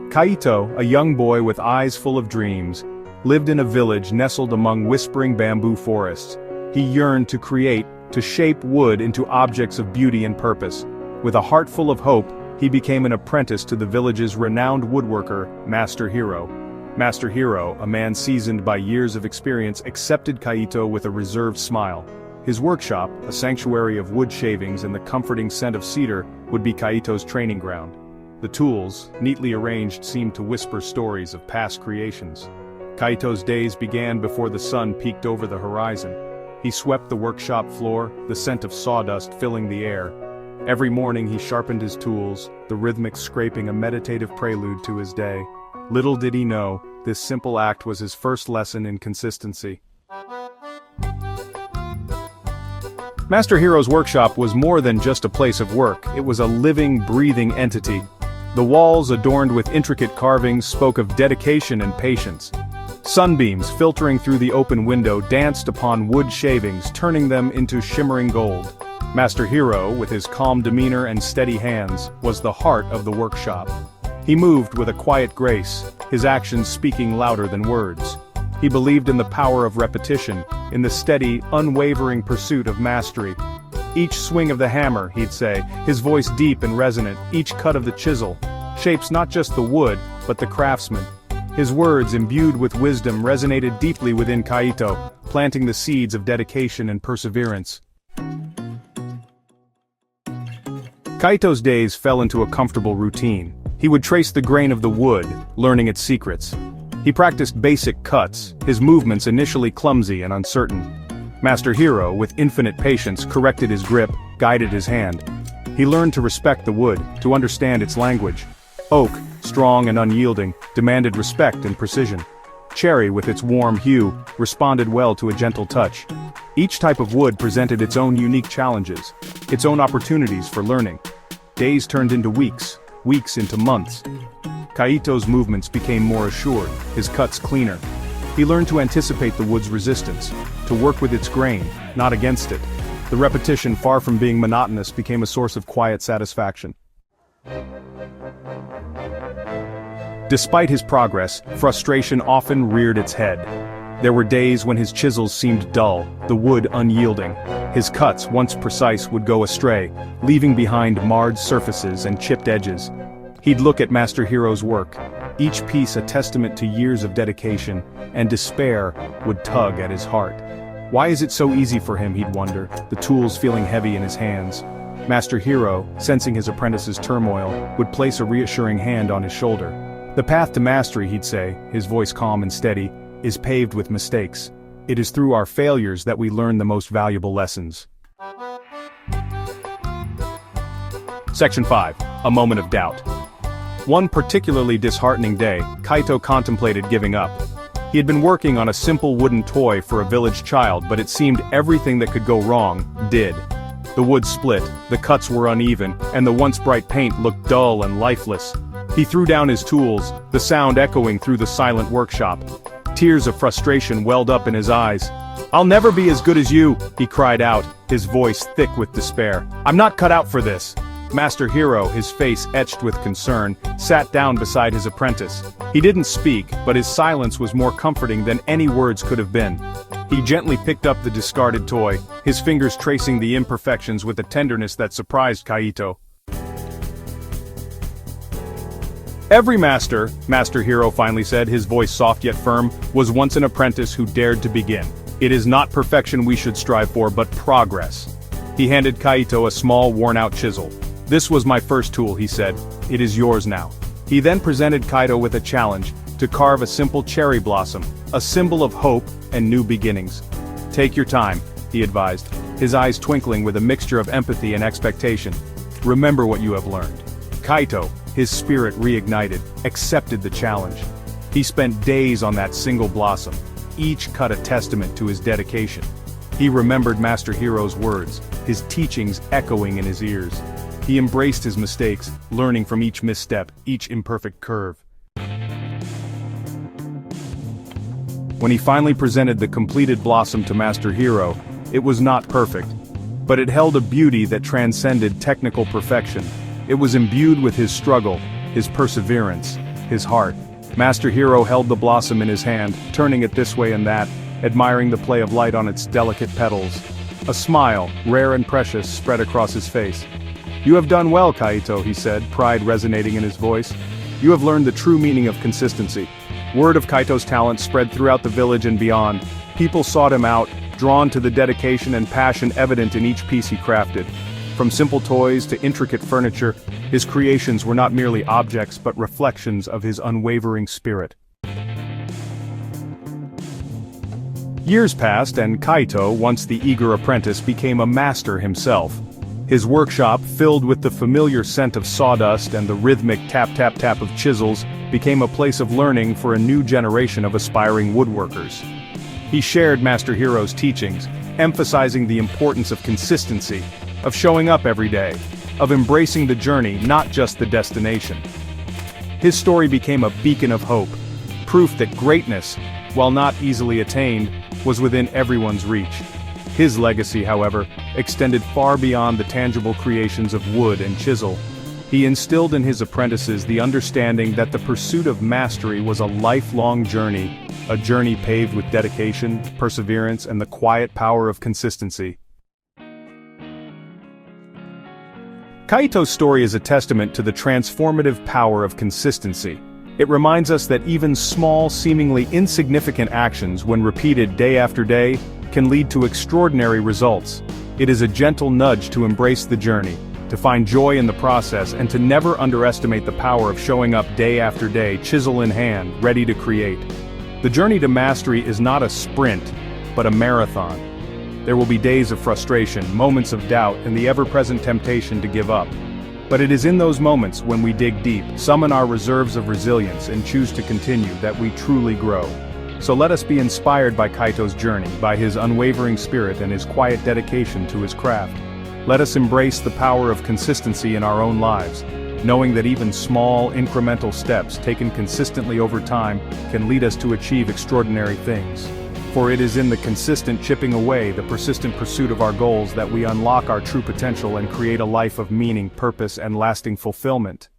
Kaito, a young boy with eyes full of dreams, lived in a village nestled among whispering bamboo forests. He yearned to create, to shape wood into objects of beauty and purpose. With a heart full of hope, he became an apprentice to the village's renowned woodworker, Master Hiro. Master Hiro, a man seasoned by years of experience, accepted Kaito with a reserved smile. His workshop, a sanctuary of wood shavings and the comforting scent of cedar, would be Kaito's training ground. The tools, neatly arranged, seemed to whisper stories of past creations. Kaito's days began before the sun peeked over the horizon. He swept the workshop floor, the scent of sawdust filling the air. Every morning he sharpened his tools, the rhythmic scraping a meditative prelude to his day. Little did he know, this simple act was his first lesson in consistency. Master Hiro's workshop was more than just a place of work, it was a living, breathing entity. The walls, adorned with intricate carvings, spoke of dedication and patience. Sunbeams filtering through the open window danced upon wood shavings, turning them into shimmering gold. Master Hiro, with his calm demeanor and steady hands, was the heart of the workshop. He moved with a quiet grace, his actions speaking louder than words. He believed in the power of repetition, in the steady, unwavering pursuit of mastery. Each swing of the hammer, he'd say, his voice deep and resonant, each cut of the chisel, shapes not just the wood, but the craftsman. His words, imbued with wisdom, resonated deeply within Kaito, planting the seeds of dedication and perseverance. Kaito's days fell into a comfortable routine. He would trace the grain of the wood, learning its secrets. He practiced basic cuts, his movements initially clumsy and uncertain. Master Hiro, with infinite patience, corrected his grip, guided his hand. He learned to respect the wood, to understand its language. Oak, strong and unyielding, demanded respect and precision. Cherry, with its warm hue, responded well to a gentle touch. Each type of wood presented its own unique challenges, its own opportunities for learning. Days turned into weeks, weeks into months. Kaito's movements became more assured, his cuts cleaner. He learned to anticipate the wood's resistance, to work with its grain, not against it. The repetition, far from being monotonous, became a source of quiet satisfaction. Despite his progress, frustration often reared its head. There were days when his chisels seemed dull, the wood unyielding. His cuts, once precise, would go astray, leaving behind marred surfaces and chipped edges. He'd look at Master Hiro's work, each piece a testament to years of dedication, and despair would tug at his heart. Why is it so easy for him, he'd wonder, the tools feeling heavy in his hands. Master Hiro, sensing his apprentice's turmoil, would place a reassuring hand on his shoulder. The path to mastery, he'd say, his voice calm and steady, is paved with mistakes. It is through our failures that we learn the most valuable lessons. Section 5. A moment of doubt. One particularly disheartening day, Kaito contemplated giving up. He had been working on a simple wooden toy for a village child, but it seemed everything that could go wrong did. The wood split, the cuts were uneven, and the once bright paint looked dull and lifeless. He threw down his tools, the sound echoing through the silent workshop. Tears of frustration welled up in his eyes. "I'll never be as good as you," he cried out, his voice thick with despair. "I'm not cut out for this." Master Hiro, his face etched with concern, sat down beside his apprentice. He didn't speak, but his silence was more comforting than any words could have been. He gently picked up the discarded toy, his fingers tracing the imperfections with a tenderness that surprised Kaito. "Every master," Master Hiro finally said, his voice soft yet firm, "was once an apprentice who dared to begin. It is not perfection we should strive for, but progress." He handed Kaito a small, worn-out chisel. "This was my first tool," he said. "It is yours now." He then presented Kaito with a challenge, to carve a simple cherry blossom, a symbol of hope and new beginnings. "Take your time," he advised, his eyes twinkling with a mixture of empathy and expectation. "Remember what you have learned." Kaito, his spirit reignited, accepted the challenge. He spent days on that single blossom, each cut a testament to his dedication. He remembered Master Hiro's words, his teachings echoing in his ears. He embraced his mistakes, learning from each misstep, each imperfect curve. When he finally presented the completed blossom to Master Hiro, it was not perfect, but it held a beauty that transcended technical perfection. It was imbued with his struggle, his perseverance, his heart. Master Hero held the blossom in his hand, turning it this way and that, admiring the play of light on its delicate petals. A smile, rare and precious, spread across his face. "You have done well, Kaito," he said, pride resonating in his voice. "You have learned the true meaning of consistency." Word of Kaito's talent spread throughout the village and beyond. People sought him out, drawn to the dedication and passion evident in each piece he crafted. From simple toys to intricate furniture, his creations were not merely objects but reflections of his unwavering spirit. Years passed and Kaito, once the eager apprentice, became a master himself. His workshop, filled with the familiar scent of sawdust and the rhythmic tap-tap-tap of chisels, became a place of learning for a new generation of aspiring woodworkers. He shared Master Hero's teachings, emphasizing the importance of consistency, of showing up every day, of embracing the journey, not just the destination. His story became a beacon of hope, proof that greatness, while not easily attained, was within everyone's reach. His legacy, however, extended far beyond the tangible creations of wood and chisel. He instilled in his apprentices the understanding that the pursuit of mastery was a lifelong journey, a journey paved with dedication, perseverance, and the quiet power of consistency. Kaito's story is a testament to the transformative power of consistency. It reminds us that even small, seemingly insignificant actions, when repeated day after day, can lead to extraordinary results. It is a gentle nudge to embrace the journey, to find joy in the process, and to never underestimate the power of showing up day after day, chisel in hand, ready to create. The journey to mastery is not a sprint, but a marathon. There will be days of frustration, moments of doubt, and the ever-present temptation to give up. But it is in those moments when we dig deep, summon our reserves of resilience, and choose to continue, that we truly grow. So let us be inspired by Kaito's journey, by his unwavering spirit and his quiet dedication to his craft. Let us embrace the power of consistency in our own lives, knowing that even small, incremental steps taken consistently over time can lead us to achieve extraordinary things. For it is in the consistent chipping away, the persistent pursuit of our goals, that we unlock our true potential and create a life of meaning, purpose, and lasting fulfillment.